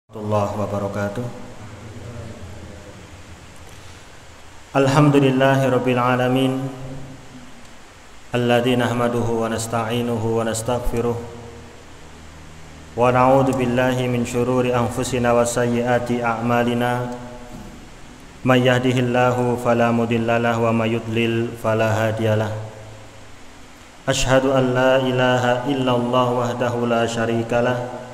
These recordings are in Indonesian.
Warahmatullahi wabarakatuh. Alhamdulillahirabbil alamin. Alladzi nahmaduhu wa nasta'inuhu wa nastaghfiruh. Wa na'udzu billahi min syururi anfusina wa sayyiati a'malina. May yahdihillahu fala mudhillalahu wa may yudlil fala hadiyalah. Asyhadu an la ilaha illallah wahdahu la syarikalah.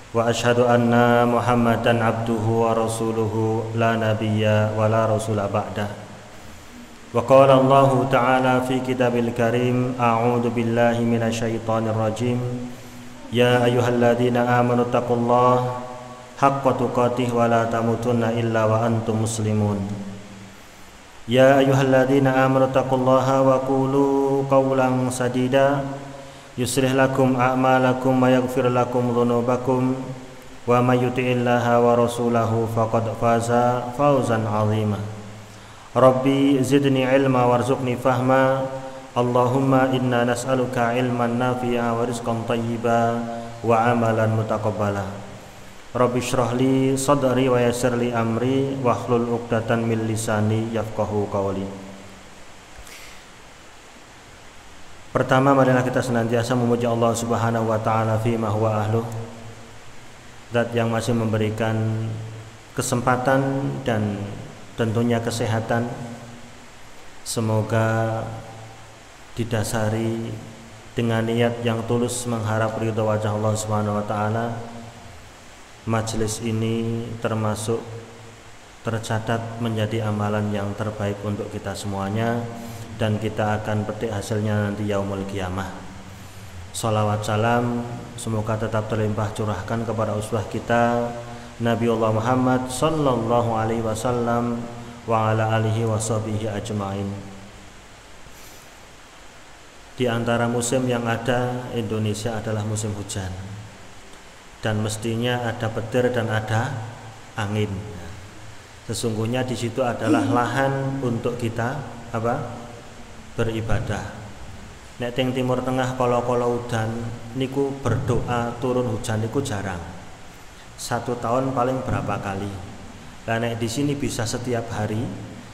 Wa asyhadu anna Muhammadan abduhu wa rasuluhu la nabiyya wa la rasula ba'dah. Wa qala Allah ta'ala fi kitabil karim, a'udzu billahi minasyaitonir rajim. Ya ayyuhalladzina amanu taqullaha haqqa tuqatih wa la tamutunna illa wa antum muslimun. Ya ayyuhalladzina amanu taqullaha wa qulu qawlan sadida yuslih lakum a'malakum wa yaghfir lakum dhunubakum wa may yuti'illaha wa rasulahu faqad faza fawzan 'azima. Rabbi zidni ilma warzuqni fahma. Allahumma inna nas'aluka ilman nafi'a wa rizqan thayyiba wa 'amalan mutaqabbala. Rabbi shrah li sadri wa yassir li amri wahlul 'uqdatan min lisani yafqahu qawli. Pertama, marilah kita senantiasa memuji Allah Subhanahu wa taala fi ma huwa ahluh. Zat yang masih memberikan kesempatan dan tentunya kesehatan. Semoga didasari dengan niat yang tulus mengharap ridha wajah Allah Subhanahu wa taala. Majelis ini termasuk tercatat menjadi amalan yang terbaik untuk kita semuanya, dan kita akan petik hasilnya nanti yaumul qiyamah. Salawat salam semoga tetap terlimpah curahkan kepada uswah kita Nabiullah Muhammad sallallahu alaihi wasallam wa ala alihi washabihi ajmain. Di antara musim yang ada, Indonesia adalah musim hujan, dan mestinya ada petir dan ada angin. Sesungguhnya di situ adalah lahan untuk kita beribadah. Nek teng Timur Tengah kalau udan niku berdoa turun hujan niku jarang. 1 tahun paling berapa kali. Lah nek di sini bisa setiap hari,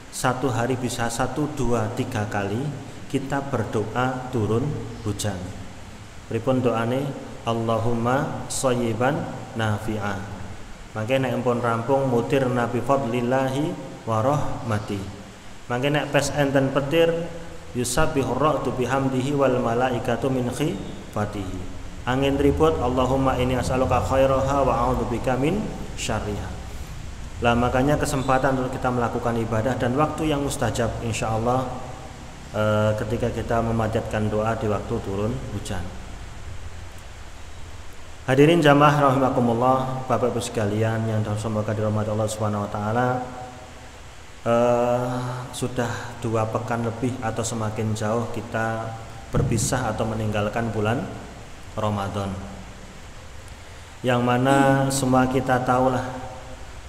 1 hari bisa 1, 2, 3 kali kita berdoa turun hujan. Pripun doane? Allahumma shayyiban nafi'a. Mangke nek empun rampung mutir nabi fadlillahi wa rahmati. Mangke nek pes enten petir yusabbihur ra'du bihamdihi wal malaikatu min khifatihi. Angin ribut, Allahumma inni as'aluka khairaha wa a'udzubika min syarriha. Lah makanya kesempatan untuk kita melakukan ibadah dan waktu yang mustajab insyaallah ketika kita memanjatkan doa di waktu turun hujan. Hadirin jamaah rahimakumullah, Bapak Ibu sekalian yang semoga dirahmati Allah Subhanahu wa taala. Sudah 2 pekan lebih atau semakin jauh kita berpisah atau meninggalkan bulan Ramadan, yang mana semua kita tahulah,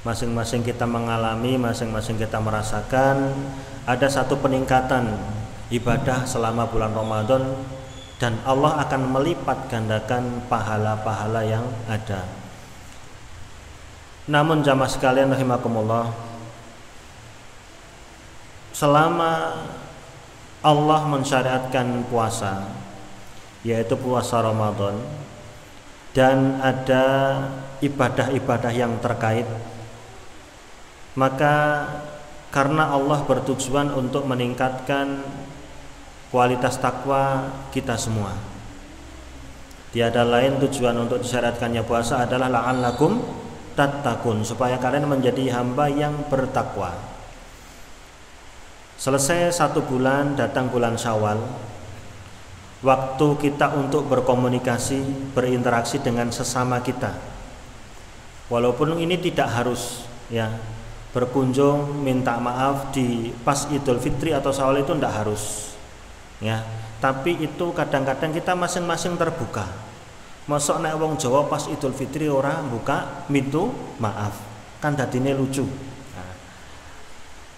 masing-masing kita mengalami, masing-masing kita merasakan ada satu peningkatan ibadah selama bulan Ramadan, dan Allah akan melipat gandakan pahala-pahala yang ada. Namun jamaah sekalian rahimakumullah, selama Allah mensyariatkan puasa, yaitu puasa Ramadan, dan ada ibadah-ibadah yang terkait, maka karena Allah bertujuan untuk meningkatkan kualitas takwa kita semua, tiada lain tujuan untuk disyariatkannya puasa adalah la'allakum tattaqun, supaya kalian menjadi hamba yang bertakwa. Selesai 1 bulan, datang bulan Syawal, waktu kita untuk berkomunikasi, berinteraksi dengan sesama kita. Walaupun ini tidak harus berkunjung minta maaf di pas Idul Fitri atau Syawal, itu tidak harus tapi itu kadang-kadang kita masing-masing terbuka. Mosok nek wong Jawa pas Idul Fitri ora buka mintu maaf, kan dadine lucu.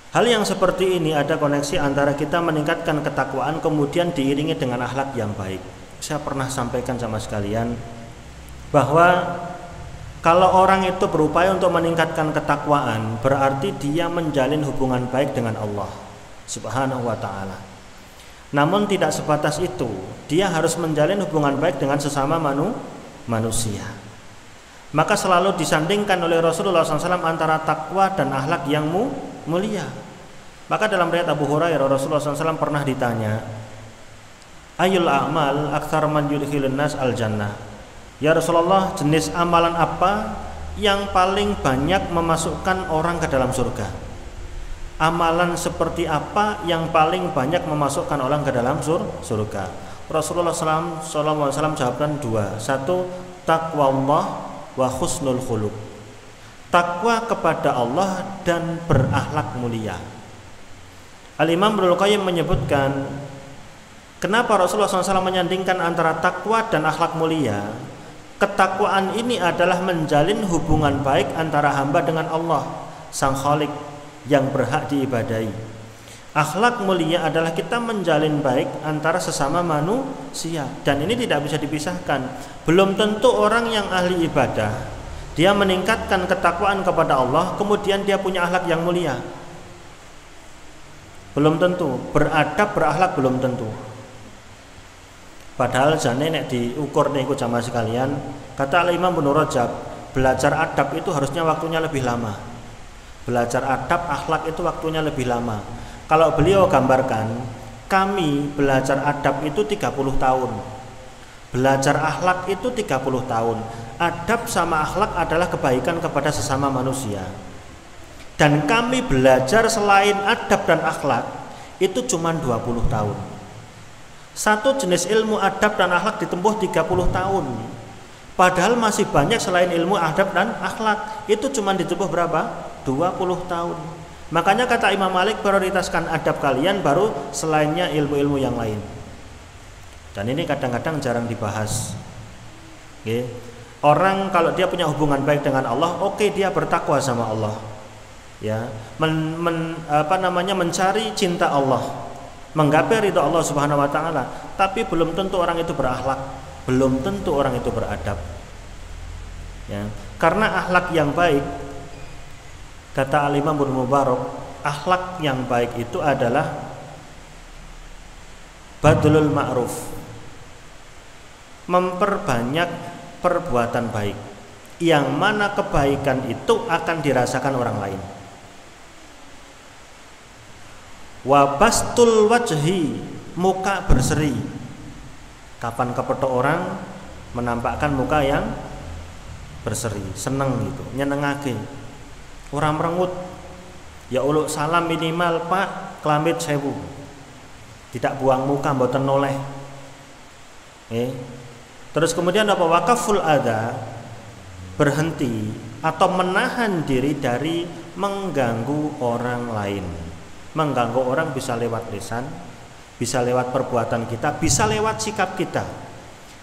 Hal yang seperti ini ada koneksi antara kita meningkatkan ketakwaan kemudian diiringi dengan akhlak yang baik. Saya pernah sampaikan sama sekalian bahwa Kalau orang itu berupaya untuk meningkatkan ketakwaan, berarti dia menjalin hubungan baik dengan Allah Subhanahu wa ta'ala. Namun tidak sebatas itu, dia harus menjalin hubungan baik dengan sesama manusia. Maka selalu disandingkan oleh Rasulullah SAW antara takwa dan akhlak yang mulia. Maka dalam riwayat Abu Hurairah, Rasulullah SAW pernah ditanya, Ayul a'mal aktsar man yudkhilun nas al jannah. Ya Rasulullah, jenis amalan apa yang paling banyak memasukkan orang ke dalam surga? Amalan seperti apa yang paling banyak memasukkan orang ke dalam surga? Rasulullah SAW jawabkan dua. Satu, taqwa Allah wa husnul khuluq. Takwa kepada Allah dan berakhlak mulia. Al-Imam Ibnul Qayyim menyebutkan, kenapa Rasulullah SAW menyandingkan antara takwa dan akhlak mulia? Ketakwaan ini adalah menjalin hubungan baik antara hamba dengan Allah, Sang Khalik yang berhak diibadahi. Akhlak mulia adalah kita menjalin baik antara sesama manusia, dan ini tidak bisa dipisahkan. Belum tentu orang yang ahli ibadah, dia meningkatkan ketakwaan kepada Allah, kemudian dia punya akhlak yang mulia. Belum tentu. Beradab, berakhlak belum tentu. Padahal jane nek diukur niku jamaah sekalian, kata Al-Imam Ibnu Rajab, belajar adab itu harusnya waktunya lebih lama. Belajar adab, akhlak itu waktunya lebih lama. Kalau beliau gambarkan, kami belajar adab itu 30 tahun. Belajar akhlak itu 30 tahun. Adab sama akhlak adalah kebaikan kepada sesama manusia. Dan kami belajar selain adab dan akhlak itu cuma 20 tahun. Satu jenis ilmu adab dan akhlak ditempuh 30 tahun. Padahal masih banyak selain ilmu adab dan akhlak. Itu cuma ditempuh berapa? 20 tahun. Makanya kata Imam Malik, prioritaskan adab kalian baru selainnya ilmu-ilmu yang lain. Dan ini kadang-kadang jarang dibahas. Oke. Orang kalau dia punya hubungan baik dengan Allah, oke, dia bertakwa sama Allah. Ya, mencari cinta Allah, menggapai ridha Allah Subhanahu wa taala, tapi belum tentu orang itu berakhlak, belum tentu orang itu beradab. Ya, karena akhlak yang baik, kata Al-Imam Ibnu Mubarak, akhlak yang baik itu adalah badlul ma'ruf, memperbanyak perbuatan baik, yang mana kebaikan itu akan dirasakan orang lain. Wabastul wajhi, muka berseri. Kapan kepethuk orang menampakkan muka yang berseri, seneng gitu, nyenengake. Orang merengut, ya uluk salam minimal Pak, kelamit sewu. Tidak buang muka mboten noleh. Terus kemudian apa? Wakaful adza, berhenti atau menahan diri dari mengganggu orang lain. Mengganggu orang bisa lewat lisan, bisa lewat perbuatan kita, bisa lewat sikap kita.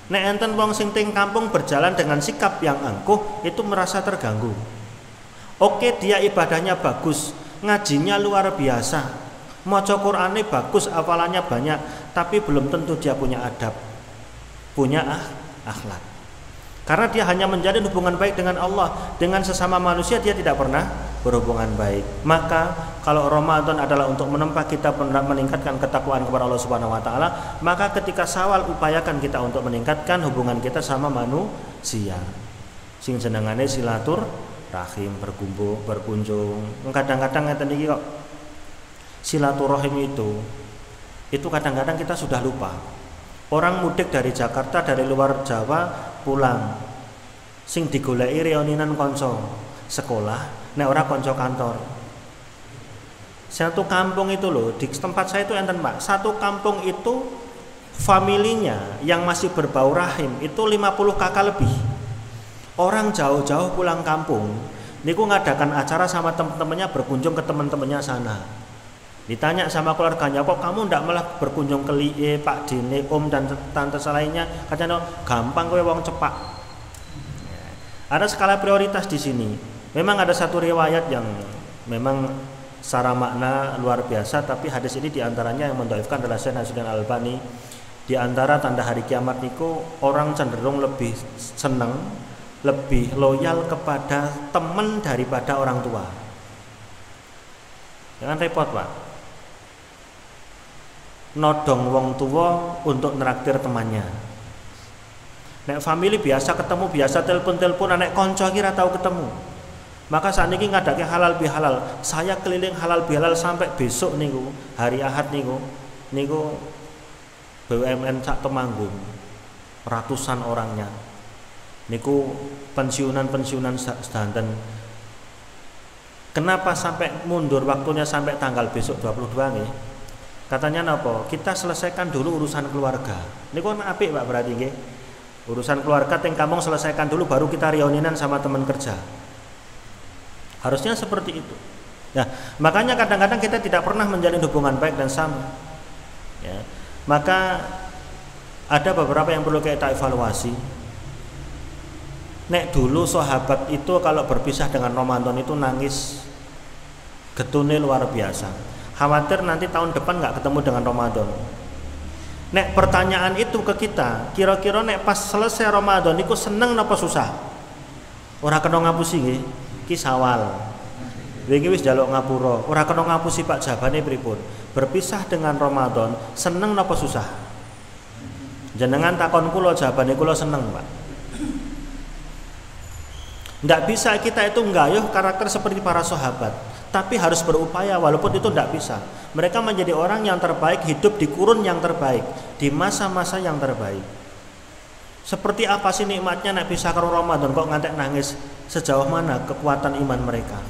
Nek enten wong sing ting kampung berjalan dengan sikap yang angkuh, itu merasa terganggu. Oke, dia ibadahnya bagus, ngajinya luar biasa, maca Qur'ane bagus, hafalannya banyak, tapi belum tentu dia punya adab, punya akhlak. Karena dia hanya menjalin hubungan baik dengan Allah, dengan sesama manusia dia tidak pernah berhubungan baik. Maka kalau Ramadan adalah untuk menempa kita meningkatkan ketakwaan kepada Allah Subhanahu wa taala, maka ketika Syawal upayakan kita untuk meningkatkan hubungan kita sama manusia. Sing jenengane silaturahim, berkunjung. Kadang-kadang ngeten iki kok silaturahim itu kadang-kadang kita sudah lupa. Orang mudik dari Jakarta, dari luar Jawa pulang, sing digoleki reuninan konco sekolah, nek ora konco kantor. Satu kampung itu loh, di tempat saya itu enten Pak, satu kampung itu familinya yang masih berbau rahim itu 50 kakak lebih. Orang jauh-jauh pulang kampung, niku ngadakan acara sama teman-temannya, berkunjung ke teman-temannya sana. Ditanya sama keluarganya, kok kamu ndak malah berkunjung ke Pak Dine, Om dan tante lainnya? Katanya gampang kowe wong cepak. Ada skala prioritas di sini. Memang ada satu riwayat yang memang secara makna luar biasa, tapi hadis ini diantaranya yang mendhaifkan adalah Syekh Nasruddin Al-Albani. Di antara tanda hari kiamat niku orang cenderung lebih senang, lebih loyal kepada teman daripada orang tua. Jangan repot Pak, nodong wong tua untuk neraktir temannya. Nek family biasa ketemu, biasa telepon, nek konco kira tahu ketemu. Maka saat ini ngadake halal bihalal. Saya keliling halal bihalal sampai besok niku, hari Ahad niku BUMN sak Temanggung, ratusan orangnya. Niku pensiunan sedanten. Kenapa sampai mundur waktunya sampai tanggal besok 22 nih? Katanya napa? Kita selesaikan dulu urusan keluarga. Niku kan apik Pak berarti nggih. Urusan keluarga teng kampung selesaikan dulu baru kita reuninan sama teman kerja. Harusnya seperti itu. Ya, makanya kadang-kadang kita tidak pernah menjalin hubungan baik dan sama. Ya. Maka ada beberapa yang perlu kita evaluasi. Nek dulu sahabat itu kalau berpisah dengan Ramadan itu nangis getune luar biasa. Khawatir nanti tahun depan nggak ketemu dengan Ramadan. Nek pertanyaan itu ke kita, kira-kira nek pas selesai Ramadan iku seneng napa susah? Ora kena ngapusi nggih, ki Sawal. Wingi wis njaluk ngapura, ora kena ngapusi Pak, jawabane pripun? Berpisah dengan Ramadan seneng napa susah? Jenengan takon kula, jawabane kula seneng, Pak. Nggak bisa kita itu nggayuh karakter seperti para sahabat, tapi harus berupaya walaupun itu nggak bisa. Mereka menjadi orang yang terbaik, hidup di kurun yang terbaik, di masa-masa yang terbaik. Seperti apa sih nikmatnya nek bisa karo Ramadan kok ngantek nangis? Sejauh mana kekuatan iman mereka?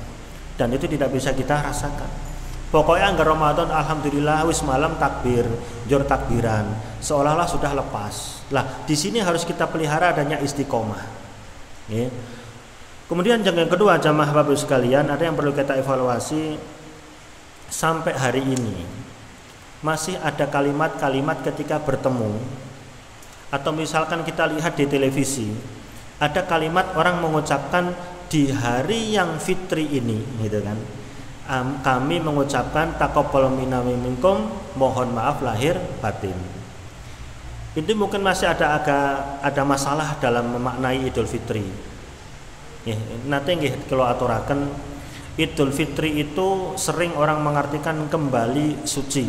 Dan itu tidak bisa kita rasakan. Pokoknya anggar Ramadan alhamdulillah wis malam takbir, jor takbiran, seolah-olah sudah lepas. Lah, di sini harus kita pelihara adanya istiqomah. Ya. Kemudian yang kedua, jamaah Bapak sekalian, ada yang perlu kita evaluasi sampai hari ini. Masih ada kalimat-kalimat ketika bertemu, atau misalkan kita lihat di televisi, ada kalimat orang mengucapkan di hari yang fitri ini, gitu kan. Kami mengucapkan taqabbal minna minkum, mohon maaf lahir batin. Itu mungkin masih ada masalah dalam memaknai Idul Fitri. Nanti nggih kalau aturaken Idul Fitri itu sering orang mengartikan kembali suci.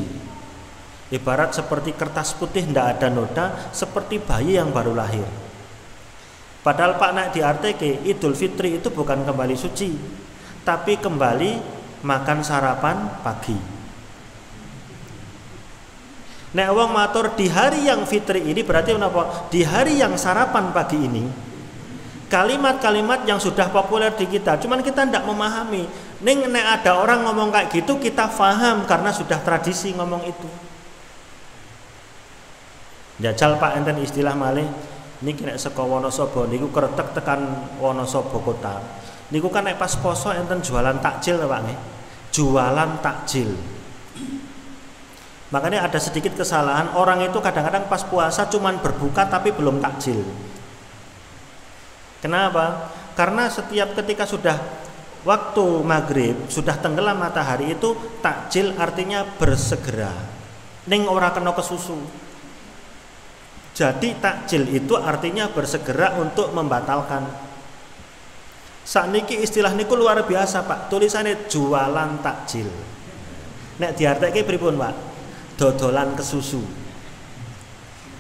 Ibarat seperti kertas putih ndak ada noda, seperti bayi yang baru lahir. Padahal Pak nek diartike Idul Fitri itu bukan kembali suci, tapi kembali makan sarapan pagi. Nek wong matur di hari yang fitri ini berarti menapa? Di hari yang sarapan pagi ini. Kalimat-kalimat yang sudah populer di kita, cuman kita tidak memahami. Nek ada orang ngomong kayak gitu, kita faham karena sudah tradisi ngomong itu. Jajal Pak enten istilah malih, niki nek saka Wonosobo niku kretek tekan Wonosobo kota. Niku kan nek pas poso enten jualan takjil Pak nggih. Jualan takjil. Makanya ada sedikit kesalahan, orang itu kadang-kadang pas puasa cuman berbuka tapi belum takjil. Kenapa? Karena setiap ketika sudah waktu maghrib, sudah tenggelam matahari itu takjil artinya bersegera. Ning ora kena kesusu. Jadi takjil itu artinya bersegera untuk membatalkan. Sakniki istilah niku luar biasa Pak. Tulisannya jualan takjil. Nek diartike pripun Pak? Dodolan kesusu.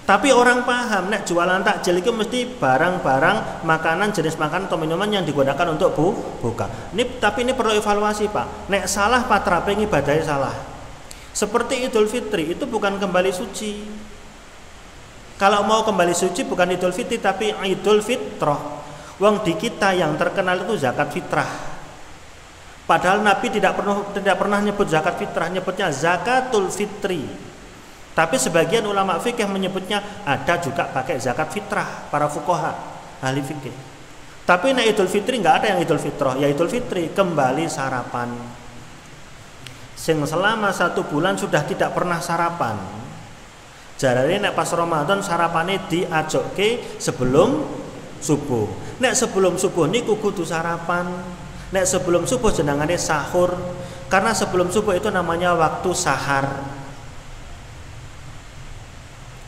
Tapi orang paham nek jualan takjil itu mesti barang-barang makanan, jenis makanan atau minuman yang digunakan untuk buka. Tapi ini perlu evaluasi Pak. Nek salah patrape ibadahnya salah. Seperti Idul Fitri itu bukan kembali suci. Kalau mau kembali suci bukan Idul Fitri tapi Idul Fitrah. Wong di kita yang terkenal itu zakat fitrah. Padahal Nabi tidak pernah nyebut zakat fitrah, nyebutnya zakatul fitri. Tapi sebagian ulama fikih menyebutnya ada juga pakai zakat fitrah, para fuqaha, ahli fikih. Tapi nek Idul Fitri enggak ada yang Idul Fitrah, ya Idul Fitri kembali sarapan. Sing selama 1 bulan sudah tidak pernah sarapan. Jarane nek pas Ramadan sarapane diajokke sebelum subuh. Nek sebelum subuh niku kudu sarapan. Nek sebelum subuh jenengane sahur. Karena sebelum subuh itu namanya waktu sahar.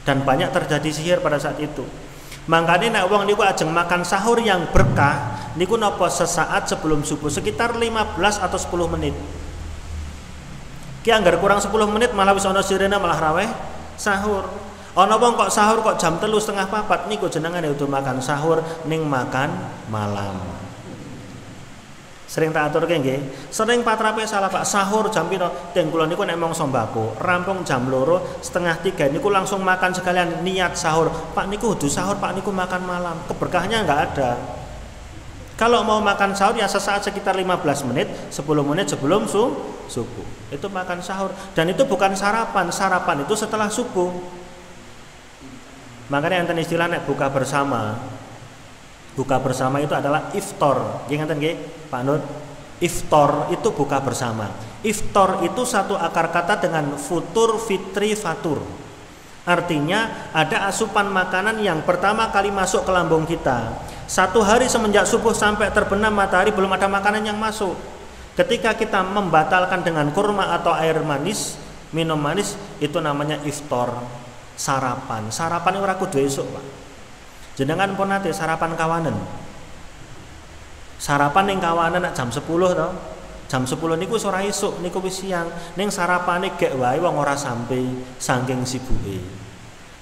Dan banyak terjadi sihir pada saat itu. Mangkane nek wong niku ajeng makan sahur yang berkah niku napa sesaat sebelum subuh sekitar 15 atau 10 menit. Ki anggar kurang 10 menit malah wis ana sirene malah raweh sahur. Ana wong kok sahur kok jam 3:30 4 niku jenengane udah makan sahur ning makan malam. Sering tak aturke nggih. Sering patrape salah Pak sahur jam pira? Teng kula niku nek mongso mbako, rampung jam 2:30 niku langsung makan sekalian niat sahur. Pak niku kudu sahur, Pak niku makan malam. Keberkahnya enggak ada. Kalau mau makan sahur ya sesaat sekitar 15 menit, 10 menit sebelum subuh. Itu makan sahur dan itu bukan sarapan. Sarapan itu setelah subuh. Makanya enten istilah nek buka bersama. Buka bersama itu adalah iftar. Nggih ngeten nggih, Pak Nur? Iftar itu buka bersama. Iftar itu satu akar kata dengan futur, fitri, fatur. Artinya ada asupan makanan yang pertama kali masuk ke lambung kita. Satu hari semenjak subuh sampai terbenam matahari belum ada makanan yang masuk. Ketika kita membatalkan dengan kurma atau air manis, minum manis, itu namanya iftar, sarapan. Sarapan ora kudu esuk, Pak. Jenengan pun nate sarapan kawanan. Sarapan ning kawanan nak jam 10 to. Jam 10 niku ora esuk, niku wis siang. Ning sarapane gek wae wong ora sampai saking sibuke.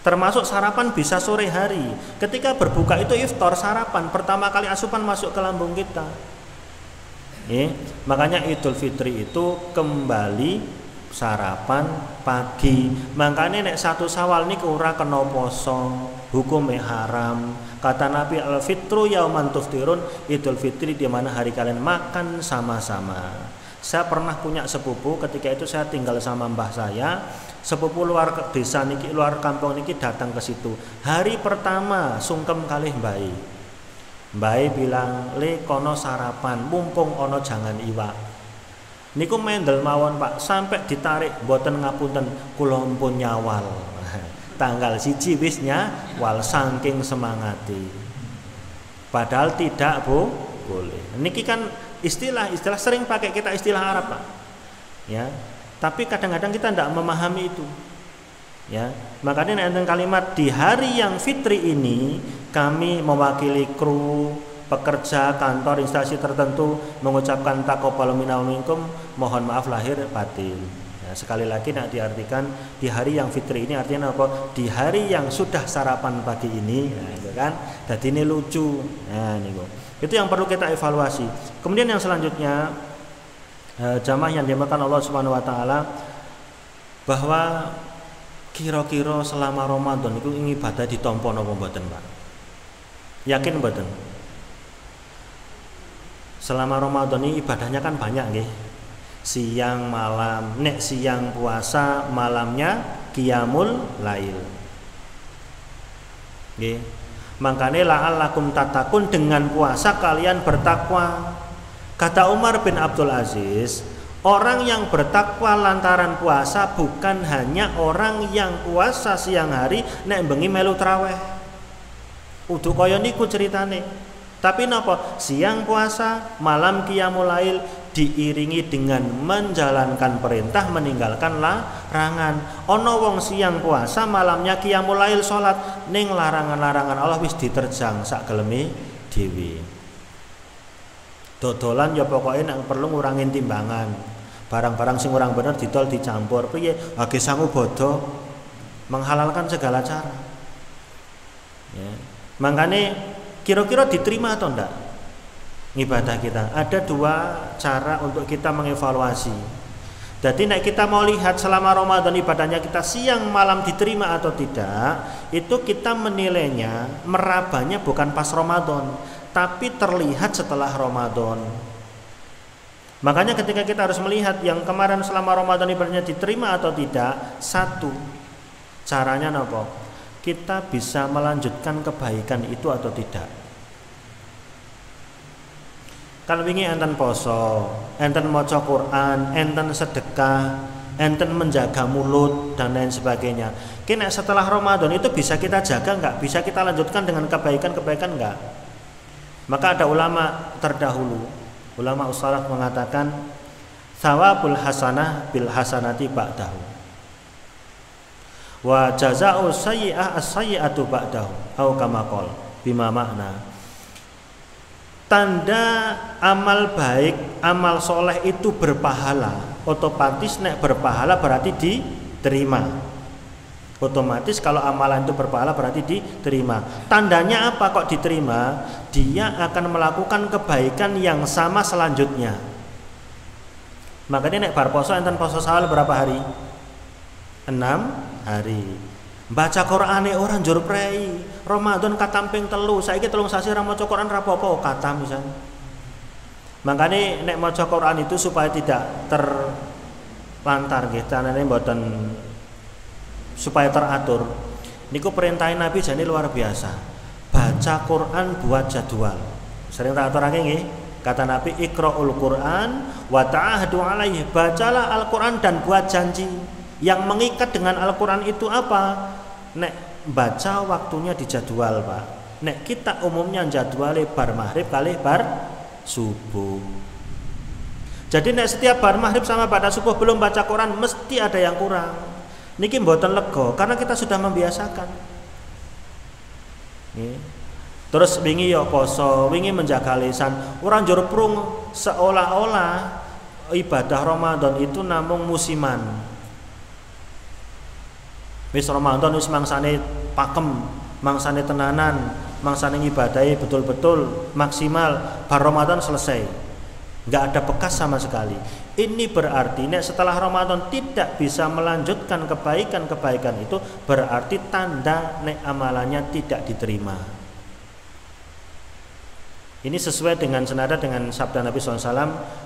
Termasuk sarapan bisa sore hari. Ketika berbuka itu iftar, sarapan pertama kali asupan masuk ke lambung kita. Makanya Idul Fitri itu kembali sarapan pagi. Makanya nek 1 Syawal niku ora kena poso, hukumnya haram. Kata Nabi al-fitru yauman tuftirun, Idul Fitri di mana hari kalian makan sama-sama. Saya pernah punya sepupu, ketika itu saya tinggal sama mbah saya. Sepupu luar desa niki, luar kampung niki datang ke situ. Hari pertama sungkem kalih mbae. Mbae bilang, "Le kono sarapan, mumpung ono jangan iwak." Niku mendel mawon Pak, sampai ditarik mboten ngapunten kula ampun nyawal. Tanggal 1 wis nyawal saking semangati. Padahal tidak boleh. Niki kan istilah sering pakai kita istilah Arab, Pak. Ya. Tapi kadang-kadang kita tidak memahami itu. Ya. Makanya enten kalimat di hari yang fitri ini kami mewakili kru, pekerja kantor instansi tertentu mengucapkan taqabbal minna wa minkum, mohon maaf lahir batin. Ya, sekali lagi nak diartikan di hari yang fitri ini artinya apa? Di hari yang sudah sarapan pagi ini, ya, gitu kan? Jadi ini lucu. Nah, niku. Itu yang perlu kita evaluasi. Kemudian yang selanjutnya jamaah yang dimakan Allah Subhanahu wa taala, bahwa kira-kira selama Ramadan itu ibadah ditampa napa mboten, Pak? Yakin mboten? Selama Ramadan ini ibadahnya kan banyak nggih. Siang malam, nek siang puasa, malamnya qiyamul lail. Nggih. Makane la'allakum tattaqun, dengan puasa kalian bertakwa. Kata Umar bin Abdul Aziz, orang yang bertakwa lantaran puasa bukan hanya orang yang puasa siang hari nek bengi melu traweh. Udu kaya niku ceritane. Tapi napa? Siang puasa, malam qiyamul lail diiringi dengan menjalankan perintah, meninggalkan larangan. Ana wong siang puasa, malamnya qiyamul lail salat, ning larangan-larangan Allah wis diterjang sak geleme dhewe. Dodolan ya pokoke nek perlu ngurangin timbangan. Barang-barang sing kurang bener didol dicampur. Piye? Age sangu bodo menghalalkan segala cara. Ya. Makane kira-kira diterima atau enggak ibadah kita? Ada 2 cara untuk kita mengevaluasi. Jadi nek kita mau lihat selama Ramadan ibadahnya kita siang malam diterima atau tidak, itu kita menilainya, merabanya bukan pas Ramadan, tapi terlihat setelah Ramadan. Makanya ketika kita harus melihat yang kemarin selama Ramadan ibadahnya diterima atau tidak, 1 caranya apa? Kita bisa melanjutkan kebaikan itu atau tidak. Kan wingi enten poso, enten maca Quran, enten sedekah, enten menjaga mulut dan lain sebagainya. Kini setelah Ramadan itu bisa kita jaga enggak? Bisa kita lanjutkan dengan kebaikan-kebaikan enggak? Maka ada ulama terdahulu, ulama ussalaf mengatakan thawabul hasanah bil hasanati ba'dahu. wa jazaa'u sayyi'ah as-sayyi'atu ba'dahu au kama qala bima makna. Tanda amal baik, amal soleh itu berpahala. Otomatis nek berpahala berarti diterima. Otomatis kalau amalan itu berpahala berarti diterima. Tandanya apa kok diterima? Dia akan melakukan kebaikan yang sama selanjutnya. Makanya nek bar poso enten poso Syawal berapa hari? 6 hari. Baca Qur'ane orang njur prei. Ramadan katamping telu, saiki 3 sasi ra maca Qur'an ra apa-apa kata misalnya. Makanya nek maca Qur'an itu supaya tidak terlantar nggih, tanane mboten supaya teratur. Niku perintahin Nabi jane luar biasa. Baca Quran buat jadwal. Sering tak aturake nggih. Kata Nabi, Iqra'ul Quran wa ta'ahdu alaihi. Bacalah Al-Quran dan buat janji. Yang mengikat dengan Al-Quran itu apa? Nek baca waktunya di jadwal, Pak. Nek kita umumnya jadwale bar maghrib kali bar subuh. Jadi nek setiap bar maghrib sama pada subuh belum baca Quran mesti ada yang kurang. Niki mboten lega karena kita sudah membiasakan. Nih. Terus wingi ya poso, wingi menjaga lisan. Ora njur prung seolah-olah ibadah Ramadan itu namung musiman. Wis Ramadan wis mangsane pakem, mangsane tenanan, mangsane ngibadahi betul-betul maksimal, bar Ramadan selesai. Enggak ada bekas sama sekali. Ini berarti nek setelah Ramadan tidak bisa melanjutkan kebaikan-kebaikan itu berarti tanda nek amalannya tidak diterima. Ini sesuai dengan senada dengan sabda Nabi SAW,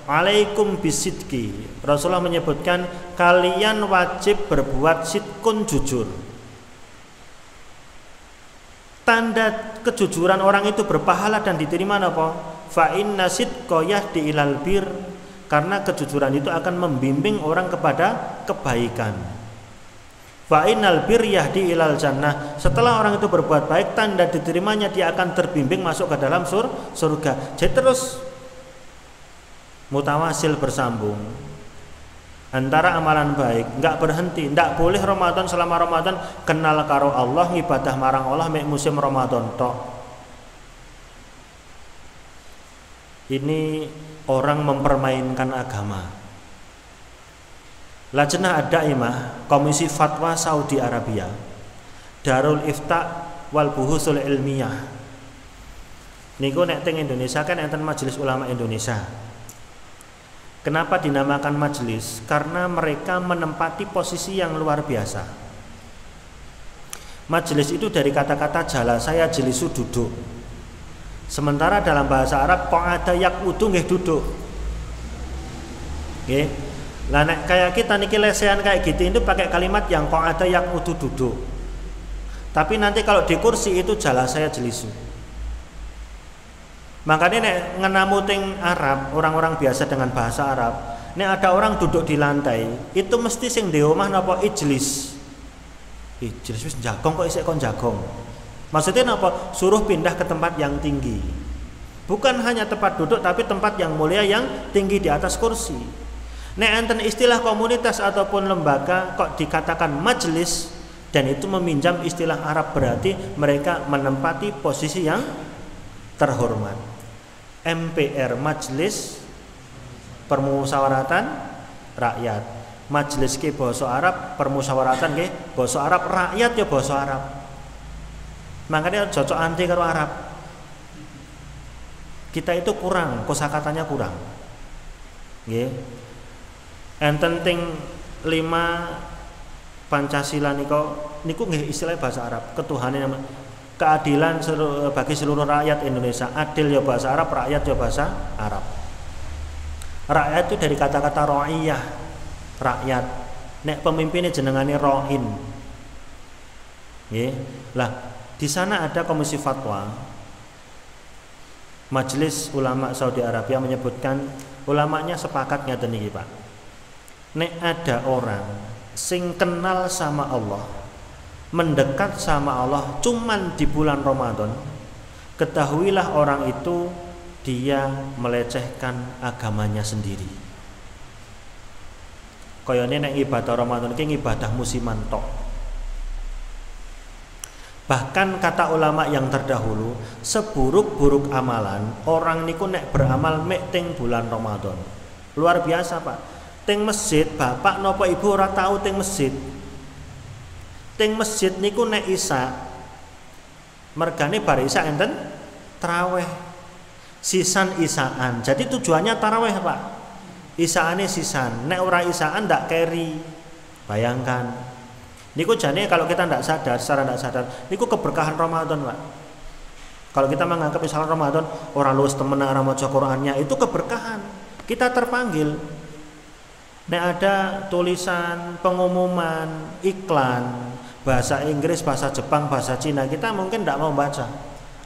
alaikum bisidqi. Rasulullah menyebutkan kalian wajib berbuat sidqun, jujur. Tanda kejujuran orang itu berpahala dan diterima apa? Fa inna sidqa yahdi ilal bir. Karena kejujuran itu akan membimbing orang kepada kebaikan. Fa innal bir yahdi ilal jannah. Setelah orang itu berbuat baik, tanda diterimanya dia akan terbimbing masuk ke dalam surga. Jadi terus mutawasil bersambung antara amalan baik, enggak berhenti, enggak boleh Ramadan selama Ramadan kenal karo Allah, ngibadah marang Allah mek musim Ramadan tok. Ini orang mempermainkan agama. Lajnah Ad-Daimah, Komisi Fatwa Saudi Arabia, Darul Ifta wal Buhusul Ilmiyah. Niku nek teng Indonesia kan enten Majelis Ulama Indonesia. Kenapa dinamakan majelis? Karena mereka menempati posisi yang luar biasa. Majelis itu dari kata-kata jalasa jelisu duduk. Sementara dalam bahasa Arab qa'ada yaqudu nggih duduk. Nggih. Lah nek kayak kita niki lesehan kayak gitu itu pakai kalimat yang qa'ada yaqudu duduk. Tapi nanti kalau di kursi itu jalasa jelisu. Makanya nek ngenamu teng Arab, orang-orang biasa dengan bahasa Arab, nek ada orang duduk di lantai, itu mesti sing ndek omah napa ijlis. Ijlis wis jagong kok isih kon jagong. Maksudnya napa? Suruh pindah ke tempat yang tinggi. Bukan hanya tempat duduk tapi tempat yang mulia yang tinggi di atas kursi. Nek enten istilah komunitas ataupun lembaga kok dikatakan majelis dan itu meminjam istilah Arab berarti mereka menempati posisi yang terhormat. MPR, Majelis Permusyawaratan Rakyat. Majelis ke basa Arab, permusyawaratan ke basa Arab, rakyat ya basa Arab. Makanya cocok anti karo Arab. Kita itu kurang, kosakatanya kurang. Nggih. Enten ting 5 Pancasila niku nggih istilah bahasa Arab, ketuhanan keadilan bagi seluruh rakyat Indonesia. Adil ya bahasa Arab, rakyat ya bahasa Arab. Rakyat itu dari kata-kata ra'iyah, rakyat. Nek pemimpinnya jenengane ra'in. Nggih. Lah, di sana ada komisi fatwa. Majelis Ulama Saudi Arabia menyebutkan ulamanya sepakat ngaten iki, Pak. Nek ada orang sing kenal sama Allah, mendekat sama Allah cuman di bulan Ramadan, ketahuilah orang itu dia melecehkan agamanya sendiri. Kayane nek ibadah Ramadan ki ibadah musiman tok. Bahkan kata ulama yang terdahulu, seburuk-buruk amalan orang niku nek beramal mek teng bulan Ramadan. Luar biasa, Pak. Teng masjid, bapak nopo ibu ora tahu teng masjid. Teng masjid niku nek Isya mergane bar Isya enten tarawih. Sisan isaan. Jadi tujuannya tarawih, Pak. Isaane sisan. Nek ora isaan ndak keri. Bayangkan. Niku jane kalau kita tidak sadar, secara tidak sadar, niku keberkahan Ramadan, Pak. Kalau kita menganggap misalnya Ramadan orang luwes temen ora maca Qur'annya, itu keberkahan. Kita terpanggil. Nek ada tulisan, pengumuman, iklan, bahasa Inggris, bahasa Jepang, bahasa Cina, kita mungkin tidak mau baca.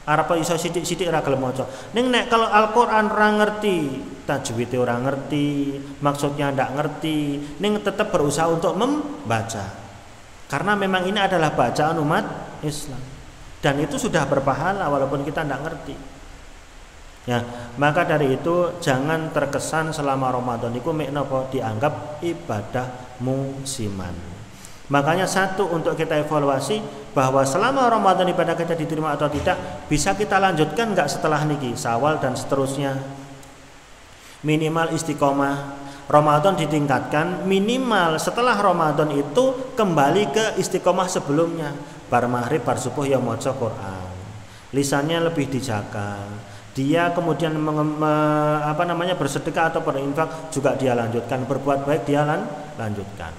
Arab iso sithik-sithik ora gelem maca. Ning nek kalau Al-Qur'an ora ngerti, tajwid ora ngerti, maksudnya ndak ngerti, ning tetap berusaha untuk membaca. Karena memang ini adalah bacaan umat Islam dan itu sudah berpahala walaupun kita tidak ngerti. Ya, maka dari itu jangan terkesan selama Ramadan itu mek napa dianggap ibadah musiman. Makanya satu untuk kita evaluasi bahwa selama Ramadan ibadah kita diterima atau tidak, bisa kita lanjutkan enggak setelah niki Syawal dan seterusnya. Minimal istiqomah. Ramadan ditingkatkan, minimal setelah Ramadan itu kembali ke istiqomah sebelumnya. Bar maghrib, bar subuh ya maca Quran. Lisannya lebih dijaga. Dia kemudian bersedekah atau berinfak juga dia lanjutkan, berbuat baik dia lanjutkan.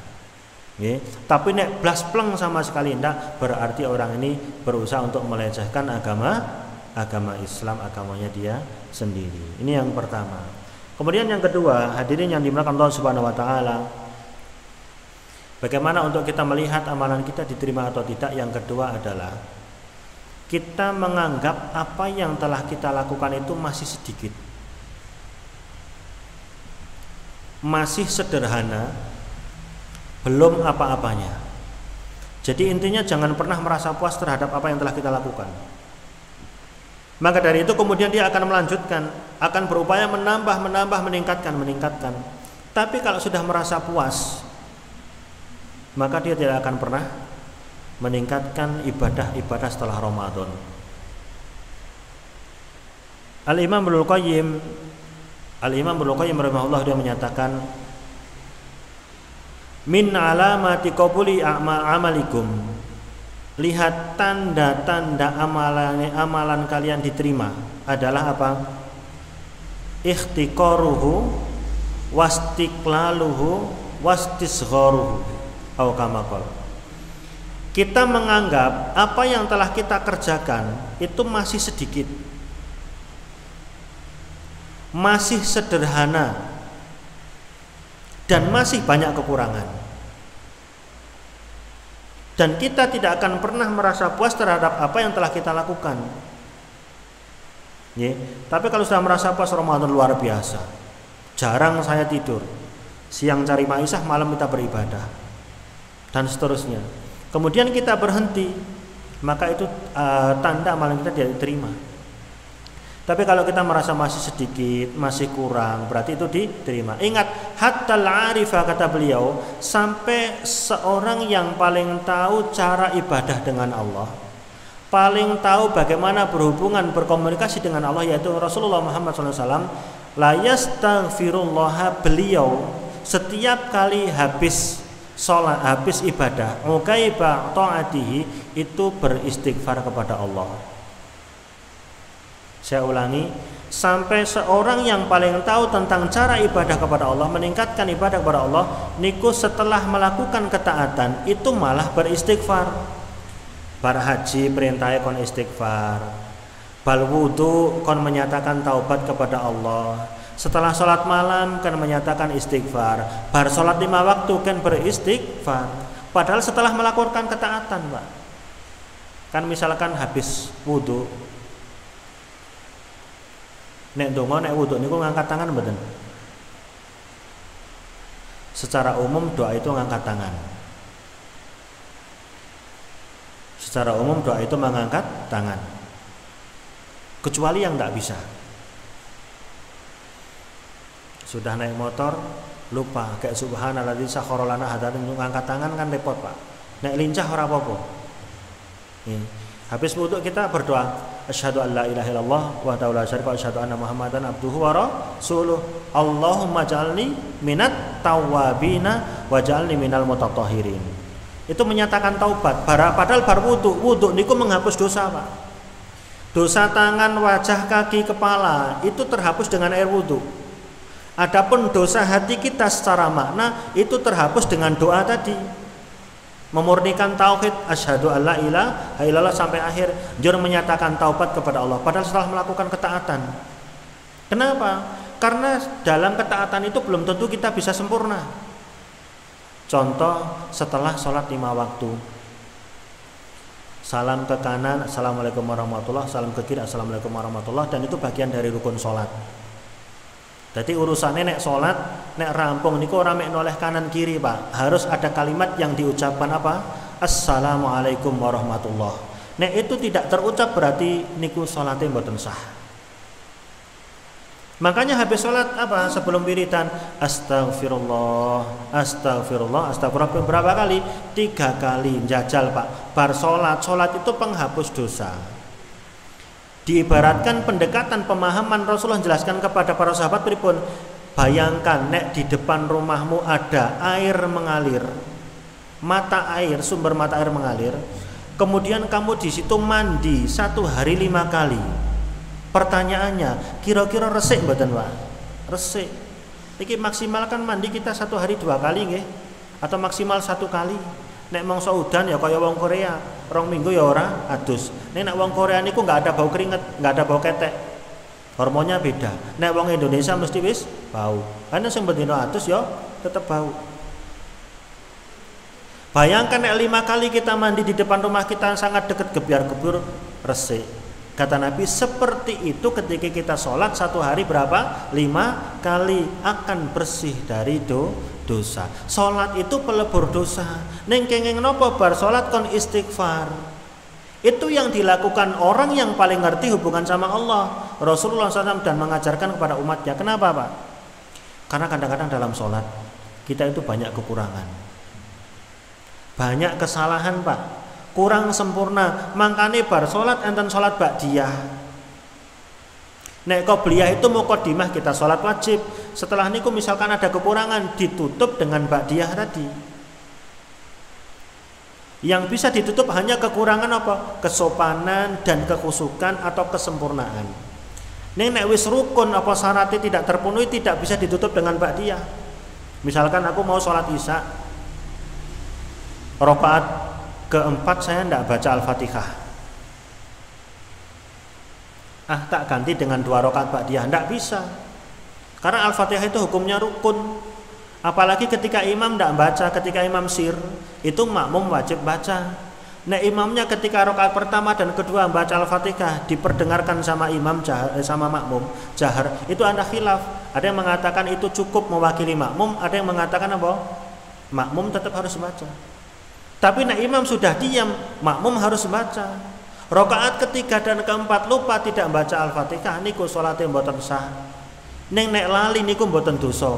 Nggih. Tapi nek blas pleng sama sekali ndak, berarti orang ini berusaha untuk melecehkan agama Islam, agamanya dia sendiri. Ini yang pertama. Kemudian yang kedua, hadirin yang dimuliakan Allah Subhanahu wa taala. Bagaimana untuk kita melihat amalan kita diterima atau tidak? Yang kedua adalah kita menganggap apa yang telah kita lakukan itu masih sedikit. Masih sederhana, belum apa-apanya. Jadi intinya jangan pernah merasa puas terhadap apa yang telah kita lakukan. Maka dari itu kemudian dia akan melanjutkan, akan berupaya menambah, meningkatkan. Tapi kalau sudah merasa puas, maka dia tidak akan pernah meningkatkan ibadah-ibadah setelah Ramadan. Al-Imam Ibnu Qayyim rahimahullah dia menyatakan, min alamati qabuli amalikum. Lihat tanda-tanda amalan kalian diterima adalah apa? Ikhtiqaruhu wastiqlaluhu wastisgharuhu atau kama qala. Kita menganggap apa yang telah kita kerjakan itu masih sedikit, masih sederhana, dan masih banyak kekurangan. Dan kita tidak akan pernah merasa puas terhadap apa yang telah kita lakukan. Tapi kalau sudah merasa puas, Ramadan luar biasa. Jarang saya tidur. Siang cari maisah, malam kita beribadah. Dan seterusnya. Kemudian kita berhenti, maka itu tanda amalan kita tidak diterima. Tapi kalau kita merasa masih sedikit, masih kurang, berarti itu diterima. Ingat, hatta al-arifah kata beliau, sampai seorang yang paling tahu cara ibadah dengan Allah, paling tahu bagaimana berhubungan, berkomunikasi dengan Allah, yaitu Rasulullah Muhammad SAW, la yastaghfirullah, beliau setiap kali habis sholat, habis ibadah, ukaiba ta'atihi, itu beristighfar kepada Allah. Saya ulangi, sampai seorang yang paling tahu tentang cara ibadah kepada Allah, meningkatkan ibadah kepada Allah, niku setelah melakukan ketaatan itu malah beristighfar. Bar haji perintahnya kon istighfar, bal wudu kon menyatakan taubat kepada Allah, setelah sholat malam kan menyatakan istighfar, bar sholat 5 waktu kan beristighfar. Padahal setelah melakukan ketaatan, Pak. Kan misalkan habis wudu, nek donga nek wudu niku ngangkat tangan mboten? Secara umum doa itu ngangkat tangan. Secara umum doa itu mengangkat tangan. Kecuali yang tidak bisa. Sudah naik motor lupa kayak subhanalladzi sakhkhara lana hadzal, ngangkat tangan kan repot, Pak. Nek lincah ora apa-apa. Habis wudu kita berdoa, asyhadu an la ilaha illallah wahdahu la syarika wa asyhadu anna muhammadan abduhu wa rasuluh. Allahumma ja'alni minat tawwabina wa ja'alni minal mutatahhirin. Itu menyatakan taubat. Padahal bar wudu niku menghapus dosa, Pak. Dosa tangan, wajah, kaki, kepala itu terhapus dengan air wudu. Adapun dosa hati kita secara makna itu terhapus dengan doa tadi. Memurnikan tauhid, asyhadu alla ilaha illallah sampai akhir, jur menyatakan taubat kepada Allah padahal setelah melakukan ketaatan. Kenapa? Karena dalam ketaatan itu belum tentu kita bisa sempurna. Contoh, setelah sholat 5 waktu, salam ke kanan, assalamualaikum warahmatullah, salam ke kiri, assalamualaikum warahmatullah, dan itu bagian dari rukun sholat. Jadi urusannya nek sholat, nek rampung niku ora mek noleh kanan kiri, Pak. Harus ada kalimat yang diucapkan apa? Assalamualaikum warahmatullah. Nek itu tidak terucap berarti niku sholatnya mboten sah. Makanya habis sholat apa? Sebelum wiridan, astagfirullah, astagfirullah, astagfirullah berapa kali? 3 kali. Jajal, Pak. Bar sholat itu penghapus dosa. Diibaratkan pendekatan pemahaman Rasulullah jelaskan kepada para sahabat pripun, bayangkan nek di depan rumahmu ada air mengalir, mata air, sumber mata air mengalir, kemudian kamu di situ mandi 1 hari 5 kali. Pertanyaannya, kira-kira resik mboten, Pak? Resik. Iki maksimal kan mandi kita 1 hari 2 kali nggih, atau maksimal 1 kali. Nek mangsa udan ya kaya wong Korea, 2 minggu ya ora adus. Nek wong Korea niku enggak ada bau keringet, enggak ada bau ketek. Hormonnya beda. Nek wong Indonesia mesti wis bau. Karena sing bendino adus ya tetep bau. Bayangkan nek 5 kali kita mandi di depan rumah kita sangat dekat gebyar-gebyur resik. Kata Nabi seperti itu ketika kita sholat 1 hari berapa? 5 kali akan bersih dari dosa. Sholat itu pelebur dosa. Neng kenging nopo bar sholat kon istighfar. Itu yang dilakukan orang yang paling ngerti hubungan sama Allah, Rasulullah SAW, dan mengajarkan kepada umatnya. Kenapa, Pak? Karena kadang-kadang dalam sholat kita itu banyak kekurangan, banyak kesalahan, Pak. Kurang sempurna. Makanya bar sholat enten sholat ba'diyah. Nek qobliyah itu muqaddimah kita sholat wajib. Setelah niku misalkan ada kekurangan, ditutup dengan ba'diyah tadi. Yang bisa ditutup hanya kekurangan apa? Kesopanan dan kekhusukan atau kesempurnaan. Nek wis rukun apa syaratnya tidak terpenuhi, tidak bisa ditutup dengan ba'diyah. Misalkan aku mau sholat isya, rakaat keempat saya tidak baca Al-Fatihah. Tak ganti dengan 2 rakaat ba'diyah, tidak bisa. Karena Al-Fatihah itu hukumnya rukun. Apalagi ketika imam tidak baca, ketika imam sir, itu makmum wajib baca. Nah, imamnya ketika rakaat pertama dan kedua baca Al-Fatihah diperdengarkan sama imam sama makmum jahar, itu ada khilaf. Ada yang mengatakan itu cukup mewakili makmum, ada yang mengatakan apa? Makmum tetap harus baca. Tapi nek imam sudah diam, makmum harus baca. Rakaat ketiga dan keempat lupa tidak baca Al-Fatihah niku salate mboten sah. Nek lali niku mboten dosa.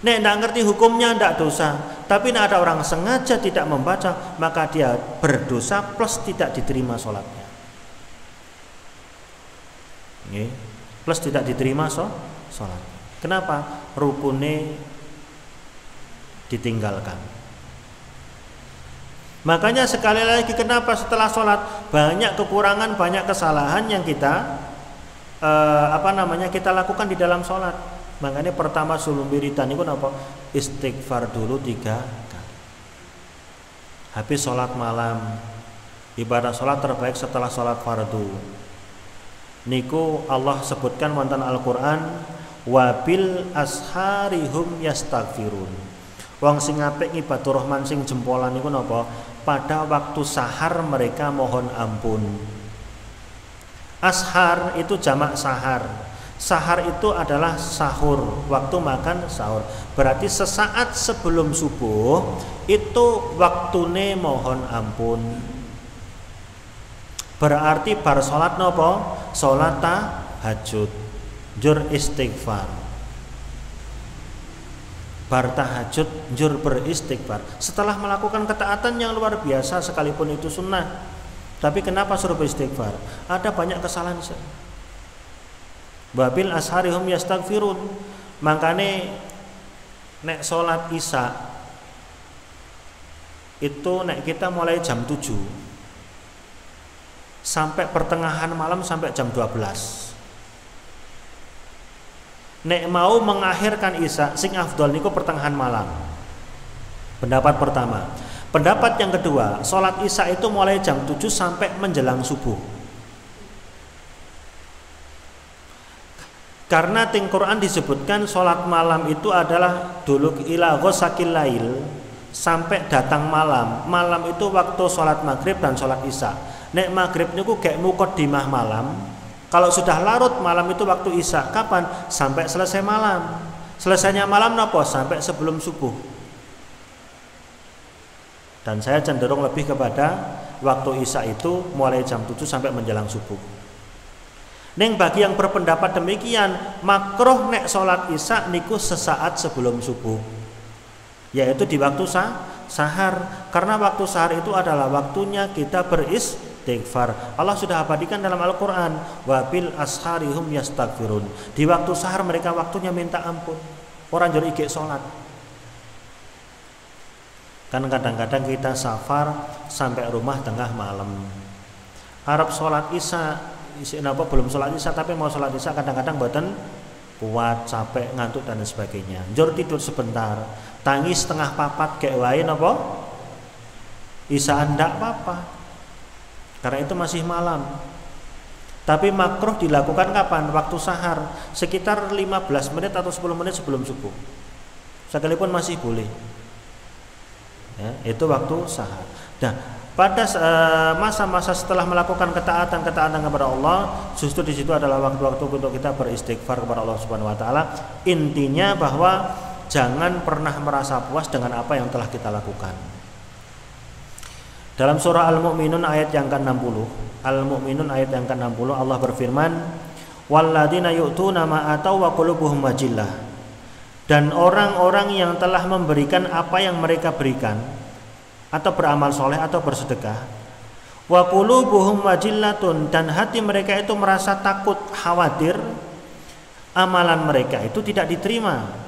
Nek ndak ngerti hukumnya ndak dosa. Tapi nek ada orang sengaja tidak membaca, maka dia berdosa plus tidak diterima salatnya. Nggih. Plus tidak diterima salat. Kenapa? Rukune ditinggalkan. Makanya sekali lagi, kenapa setelah sholat banyak kekurangan, banyak kesalahan yang kita kita lakukan di dalam sholat. Makanya pertama sebelum wiridan itu apa? Istighfar dulu 3 kali. Habis sholat malam, ibadah sholat terbaik setelah sholat fardu. Niku Allah sebutkan wonten Al-Quran, wabil asharihum yastaghfirun. Wong sing apik ibadur rahman sing jempolan niku napa? Pada waktu sahar mereka mohon ampun. Ashar itu jamak sahar. Sahar itu adalah sahur, waktu makan sahur. Berarti sesaat sebelum subuh itu waktune mohon ampun. Berarti bar salat napa? Salat tahajud. Jur istighfar. Bar tahajud jur beristighfar. Setelah melakukan ketaatan yang luar biasa sekalipun itu sunnah, Tapi kenapa suruh beristighfar? Ada banyak kesalahan. Wabil asharihum yastaghfirun. Makane nek salat Isya itu nek kita mulai jam 7 sampai pertengahan malam sampai jam 12. Nek mau mengakhirkan Isya sing afdol niku pertengahan malam. Pendapat pertama. Pendapat yang kedua, sholat Isya itu mulai jam 7 sampai menjelang subuh. Karena di Quran disebutkan sholat malam itu adalah dulu ila ghosakil lail, sampai datang malam. Malam itu waktu sholat maghrib dan sholat Isya. Nek maghrib niku kayak muqaddimah malam. Kalau sudah larut malam itu waktu Isya. Kapan? Sampai selesai malam. Selesainya malam napa? Sampai sebelum subuh. Dan saya cenderung lebih kepada waktu Isya itu mulai jam 7 sampai menjelang subuh. Neng bagi yang berpendapat demikian, makruh nek sholat Isya niku sesaat sebelum subuh, yaitu di waktu sahar. Karena waktu sahar itu adalah waktunya kita beristighfar. Allah sudah abadikan dalam Al-Quran, wabil asharihum yastaghfirun. Di waktu sahar mereka waktunya minta ampun. Orang jero igek sholat. Kan kadang-kadang kita safar sampai rumah tengah malam. Arab sholat Isya, belum sholat Isya tapi mau sholat Isya kadang-kadang mboten kuat, capek, ngantuk dan sebagainya. Njur tidur sebentar, tangi setengah papat kayak wae napa? Isya ndak apa-apa. Karena itu masih malam. Tapi makruh dilakukan kapan? Waktu sahar, sekitar 15 menit atau 10 menit sebelum subuh. Sekalipun masih boleh. Ya, itu waktu sahar. Nah, pada masa-masa setelah melakukan ketaatan kepada Allah, justru di situ adalah waktu-waktu untuk kita beristighfar kepada Allah Subhanahu wa taala. Intinya bahwa jangan pernah merasa puas dengan apa yang telah kita lakukan. Dalam surah Al-Mu'minun ayat yang ke-60, Al-Mu'minun ayat yang ke-60 Allah berfirman, "Walladzina yu'tuna ma ataw wa qulubuhum wajillah." Dan orang-orang yang telah memberikan apa yang mereka berikan, atau beramal soleh atau bersedekah, wa qulubuhum wajillatun, dan hati mereka itu merasa takut, khawatir amalan mereka itu tidak diterima.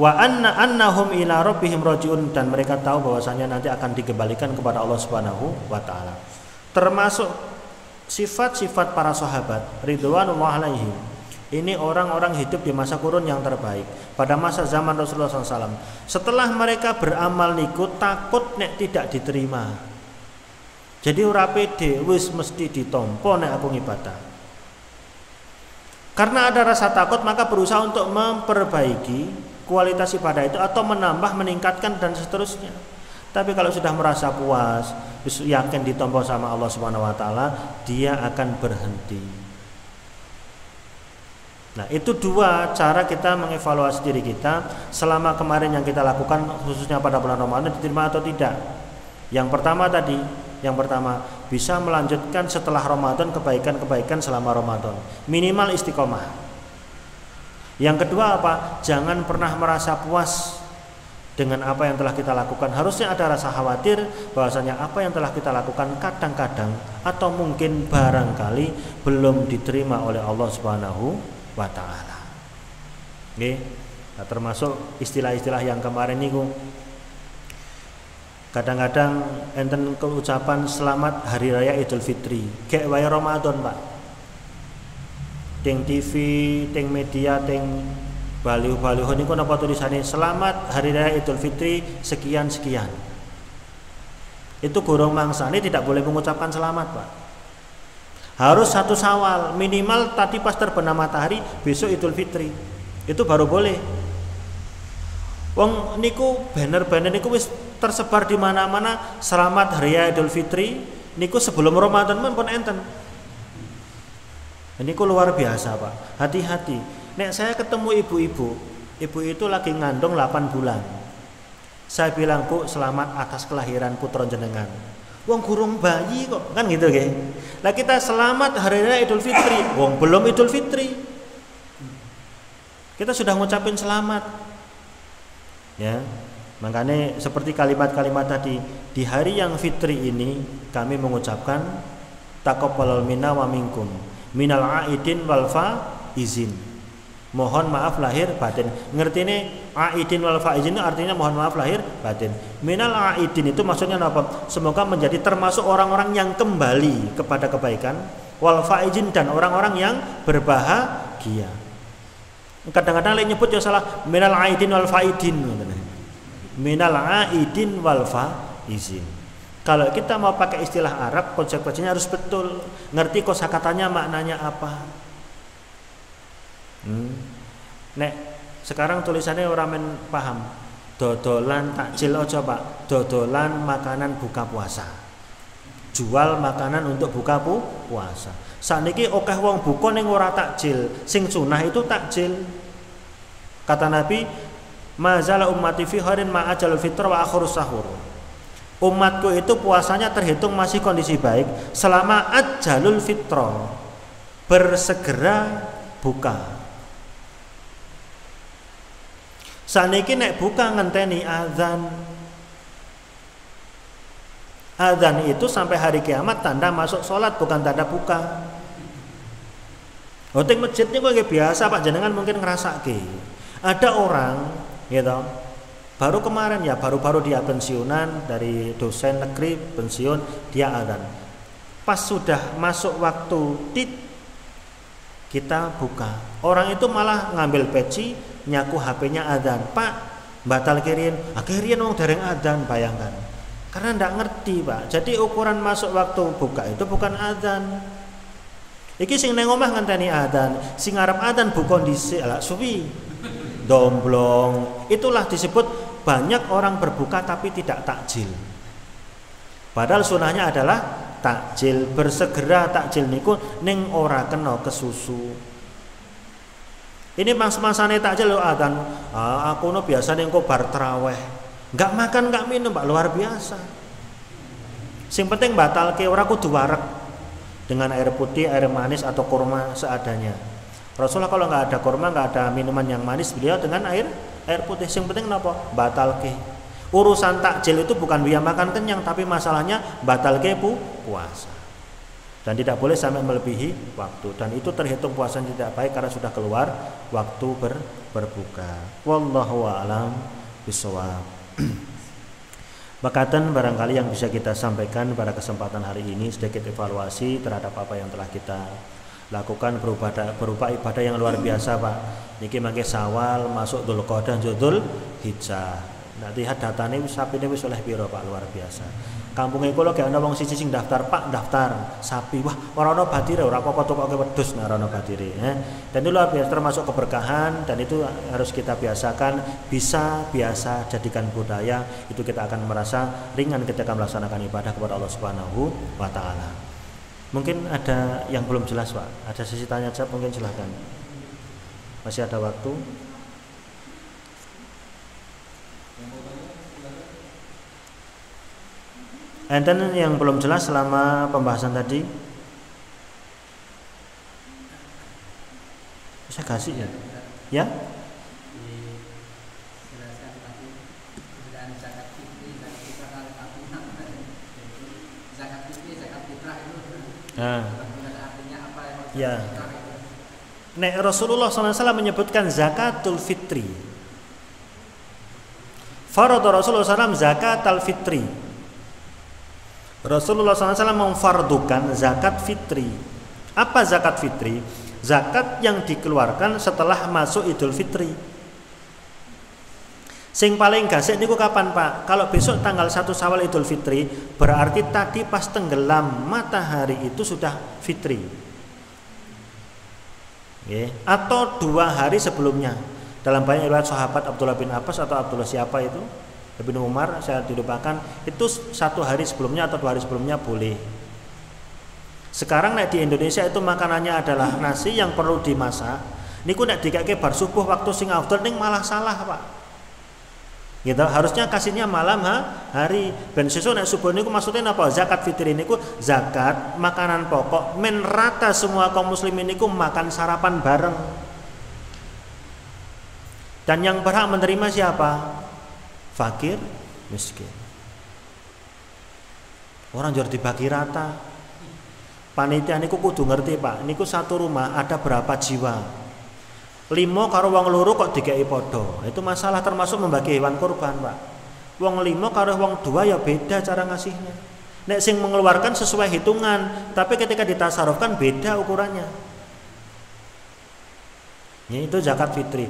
Wa annahum ila rabbihim rajiun, dan mereka tahu bahwasanya nanti akan dikembalikan kepada Allah Subhanahu wa taala. Termasuk sifat-sifat para sahabat ridwanullah alaihim. Ini orang-orang hidup di masa kurun yang terbaik, pada masa zaman Rasulullah SAW. Setelah mereka beramal niku takut nek tidak diterima. Jadi ora pede, wis mesti ditompo nek aku ngibadah. Karena ada rasa takut, maka berusaha untuk memperbaiki kualitas ibadah itu atau menambah, meningkatkan dan seterusnya. Tapi kalau sudah merasa puas, yakin ditompo sama Allah Subhanahu wa taala, dia akan berhenti. Nah, itu dua cara kita mengevaluasi diri kita selama kemarin yang kita lakukan, khususnya pada bulan Ramadan, diterima atau tidak. Yang pertama bisa melanjutkan setelah Ramadan kebaikan-kebaikan selama Ramadan, minimal istiqomah. Yang kedua apa? Jangan pernah merasa puas dengan apa yang telah kita lakukan. Harusnya ada rasa khawatir bahwasanya apa yang telah kita lakukan kadang-kadang atau mungkin barangkali belum diterima oleh Allah Subhanahu wa ta'ala. Nggih. Nah, termasuk istilah-istilah yang kemarin niku. Kadang-kadang enten ucapan selamat hari raya Idul Fitri. Kayak wae Ramadan, Pak. Ting TV, ting media, ting baliho-baliho niku napa tulisane selamat hari raya Idul Fitri sekian-sekian. Itu gorong mangsane tidak boleh mengucapkan selamat, Pak. Harus 1 Syawal, minimal tadi pas terbenam matahari, besok Idul Fitri. Itu baru boleh. Wong niku banner-banner niku wis tersebar di mana-mana, selamat hari raya Idul Fitri niku sebelum Ramadan pun enten. Niku luar biasa, Pak. Hati-hati. Nek saya ketemu ibu-ibu, ibu itu lagi ngandung 8 bulan. Saya bilang, "Bu, selamat atas kelahiran putra jenengan." Wong gurung bayi kok, kan gitu nggih. Lah kita selamat hari raya Idul Fitri, wong belum Idul Fitri. Kita sudah ngucapin selamat. Ya. Makanya seperti kalimat-kalimat tadi, di hari yang fitri ini kami mengucapkan taqabbalal minna wa minkum minal aidin wal faizin. Mohon maaf lahir batin. Ngerti ini aidin wal faizin itu artinya mohon maaf lahir batin. Minal aidin itu maksudnya apa? Semoga menjadi termasuk orang-orang yang kembali kepada kebaikan, wal faizin dan orang-orang yang berbahagia. Kadang-kadang lagi nyebut yang salah minal aidin wal faidin. Minal aidin wal faizin. Kalau kita mau pakai istilah Arab, konsekuensinya harus betul. Ngerti kosakatanya maknanya apa. Nek sekarang tulisannya orang men paham. Dodolan takjil aja Pak. Dodolan makanan buka puasa. Jual makanan untuk buka puasa. Saniki akeh wong buka ning ora takjil. Sing sunah itu takjil. Kata Nabi, mazala ummati fi khairin ma ajalul fitr wa akhirus sahur. Umatku itu puasanya terhitung masih kondisi baik selama ajalul fitr, bersegera buka. Saniki nek buka ngenteni azan. Azan itu sampai hari kiamat tanda masuk sholat, bukan tanda buka. Hotel masjid ini kok biasa Pak, jenengan mungkin ngerasake. Ada orang gitu, baru kemarin ya, baru dia pensiunan dari dosen negeri, pensiun, dia azan. Pas sudah masuk waktu kita buka. Orang itu malah ngambil peci, nyaku HP-nya azan. Pak, batal kirin. Akhirnya wong dereng azan, bayangkan. Karena ndak ngerti Pak. Jadi ukuran masuk waktu buka itu bukan azan. Iki sing neng omah ngenteni azan, sing arep azan buka dhisik lak suwi. Domblong. Itulah disebut banyak orang berbuka tapi tidak takjil. Padahal sunahnya adalah takjil, bersegera takjil niku ning ora kena kesusu. Ini mangsa-mangsane takjil lho adzan. Aku no biasane engko bar traweh. Enggak makan, enggak minum, Pak, luar biasa. Sing penting batalke ora kudu wareg dengan air putih, air manis atau kurma seadanya. Rasulullah kalau enggak ada kurma, enggak ada minuman yang manis, beliau dengan air putih. Sing penting napa? Batalke. Urusan takjil itu bukan biar makan kenyang, tapi masalahnya batalke puasa. Dan tidak boleh sampai melebihi waktu, dan itu terhitung puasa yang tidak baik karena sudah keluar waktu berbuka. Wallahu a'lam bishawab. Makatan barangkali yang bisa kita sampaikan pada kesempatan hari ini sedikit evaluasi terhadap apa yang telah kita lakukan berupa ibadah yang luar biasa Pak. Niki mangke Syawal masuk Dzulqa'dah Dzulhijjah. Nanti lihat datane wis sapine wis oleh piro Pak, luar biasa. Kampunge kula gak ana wong siji sing daftar, Pak, daftar sapi. Wah, ora ana badire, ora apa-apa tukoke wedhus nek ora ana badire, Dan itu luar biasa, termasuk keberkahan, dan itu harus kita biasakan, bisa biasa jadikan budaya. Itu kita akan merasa ringan ketika melaksanakan ibadah kepada Allah Subhanahu wa taala. Mungkin ada yang belum jelas, Pak. Ada sesi tanya jawab, mungkin silahkan. Masih ada waktu. Enten yang belum jelas selama pembahasan tadi? Saya kasih ya. Ya? Nah, ya. Nek Rasulullah SAW menyebutkan zakatul fitri. Farada Rasulullah SAW zakatul fitri. Rasulullah SAW memfardukan zakat fitri. Apa zakat fitri? Zakat yang dikeluarkan setelah masuk Idul Fitri. Sing paling gasik niku kapan Pak? Kalau besok tanggal 1 Syawal Idul Fitri, berarti tadi pas tenggelam matahari itu sudah fitri. Atau 2 hari sebelumnya. Dalam banyak riwayat sahabat Abdullah bin Abbas atau Abdullah siapa itu, Ibnu Umar, saya dilupakan, itu 1 hari sebelumnya atau 2 hari sebelumnya boleh. Sekarang nek di Indonesia itu makanannya adalah nasi yang perlu dimasak. Niku nek dikake bar subuh waktu sing afdal ning malah salah, Pak. Gitu, harusnya kasihnya malam hari. Ben sesuk nek subuh niku maksudnya apa? Zakat fitri niku zakat makanan pokok men rata semua kaum muslimin niku makan sarapan bareng. Dan yang berhak menerima siapa? fakir miskin. Orang jor dibagi rata. Panitia niku kudu ngerti, Pak. Niku satu rumah ada berapa jiwa? 5 karo wong loro kok dikei padha. Itu masalah termasuk membagi hewan kurban, Pak. Wong 5 karo wong 2 ya beda cara ngasihnya. Nek sing mengeluarkan sesuai hitungan, tapi ketika ditasarufkan beda ukurannya. Ya, itu zakat fitri.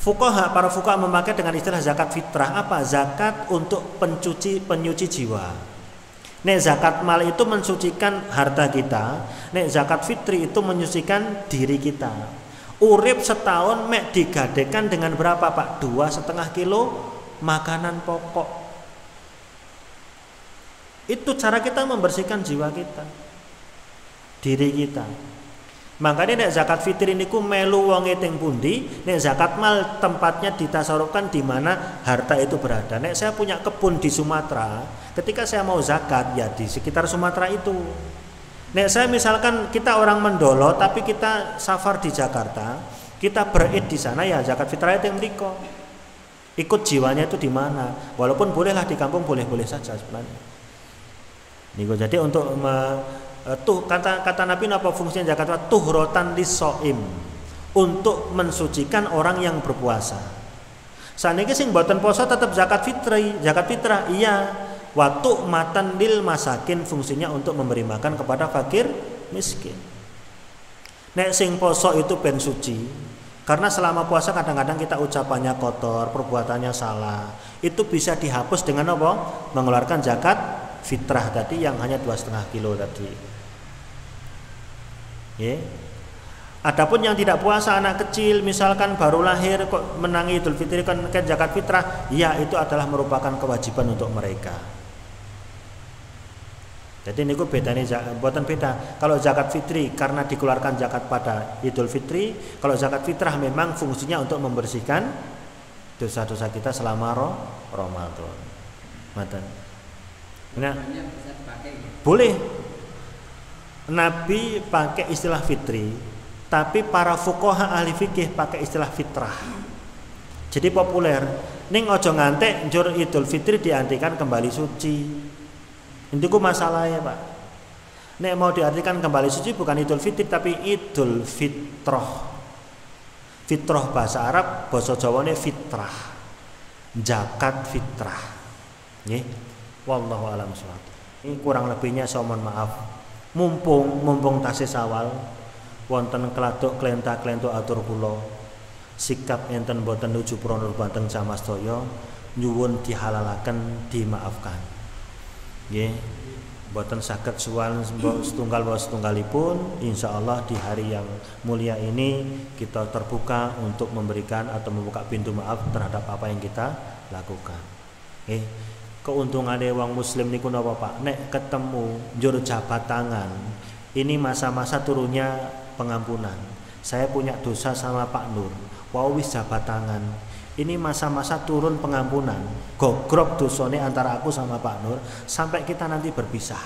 Para fuqaha memakai dengan istilah zakat fitrah apa? Zakat untuk penyuci jiwa. Nek zakat mal itu mensucikan harta kita, nek zakat fitri itu menyucikan diri kita. Urip setahun mek digadekan dengan berapa, Pak? 2,5 kilo makanan pokok. Itu cara kita membersihkan jiwa kita, diri kita. Makanya nek zakat fitri niku melu wonge teng pundi, nek zakat mal tempatnya ditasarufkan di mana harta itu berada. Nek saya punya kebun di Sumatera, ketika saya mau zakat ya di sekitar Sumatera itu. Nek saya misalkan kita orang Mendolo tapi kita safar di Jakarta, kita berid di sana ya zakat fitrah itu yang mriko. Ikut jiwanya itu di mana. Walaupun bolehlah di kampung boleh-boleh saja sebenarnya. Niku jadi untuk kata Nabi apa fungsinya zakat fitrah? Tuhrotan lisoim, untuk mensucikan orang yang berpuasa. Saniki sing mboten poso tetap zakat fitrah iya. Waktu matan lil masakin, fungsinya untuk memberi makan kepada fakir miskin. Nek sing poso itu ben suci, karena selama puasa kadang-kadang kita ucapannya kotor, perbuatannya salah. Itu bisa dihapus dengan apa? Mengeluarkan zakat fitrah tadi yang hanya 2,5 kilo tadi. Ya. Adapun yang tidak puasa, anak kecil misalkan baru lahir kok menangi Idul Fitri kan zakat fitrah, ya itu adalah merupakan kewajiban untuk mereka. Jadi niku bedane buatan beda. Kalau zakat fitri karena dikeluarkan zakat pada Idul Fitri, kalau zakat fitrah memang fungsinya untuk membersihkan dosa-dosa kita selama Ramadan. Matan. Nah, boleh. Nabi pakai istilah fitri, tapi para fuqaha ahli fikih pakai istilah fitrah. Jadi populer. Ning ojo ngantek njur Idul Fitri diartikan kembali suci. Itu masalahnya, Pak. Nek mau diartikan kembali suci bukan Idul Fitri tapi Idul Fitrah. Fitrah bahasa Arab, bahasa Jawane fitrah. Zakat fitrah. Nggih. Wallahu a'lam bishawab. Ini kurang lebihnya saya mohon maaf. Mumpung tasih Sawal wonten kladuk klenta-klentuk atur kula. Sikap enten boten nuju pranur bateng samastaya nyuwun dihalalaken, dimaafkan. Nggih, boten saged suwan setunggalipun, insyaallah di hari yang mulia ini kita terbuka untuk memberikan atau membuka pintu maaf terhadap apa yang kita lakukan. Nggih. Keuntungannya wong muslim niku napa, Pak? Nek ketemu njur jabat tangan, ini masa-masa turunnya pengampunan. Saya punya dosa sama Pak Nur, wau wis jabat tangan. Ini masa-masa turun pengampunan. Gogrok dosane antara aku sama Pak Nur sampai kita nanti berpisah.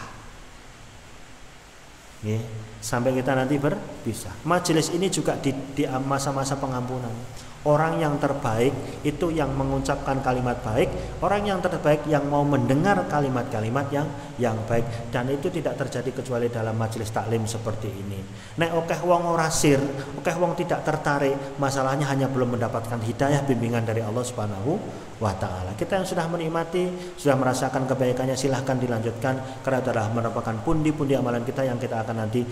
Nggih, sampai kita nanti berpisah. Majelis ini juga di masa-masa pengampunan. Orang yang terbaik itu yang mengucapkan kalimat baik, orang yang terbaik yang mau mendengar kalimat-kalimat yang baik, dan itu tidak terjadi kecuali dalam majelis taklim seperti ini. Nek okeh wong ora sir, okeh wong tidak tertarik, masalahnya hanya belum mendapatkan hidayah bimbingan dari Allah Subhanahu wa taala. Kita yang sudah menikmati, sudah merasakan kebaikannya, silahkan dilanjutkan karena adalah merupakan pundi-pundi amalan kita yang kita akan nanti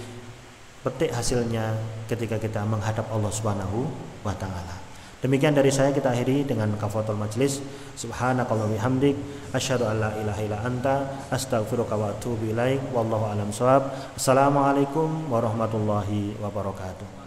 petik hasilnya ketika kita menghadap Allah Subhanahu wa taala. Demikian dari saya, kita akhiri dengan kafatul majlis. Subhanakallah bihamdik, asyhadu an la ilaha illa anta, astaghfiruka wa atubu ilaik. Wallahu a'lam shawab. Assalamualaikum warahmatullahi wabarakatuh.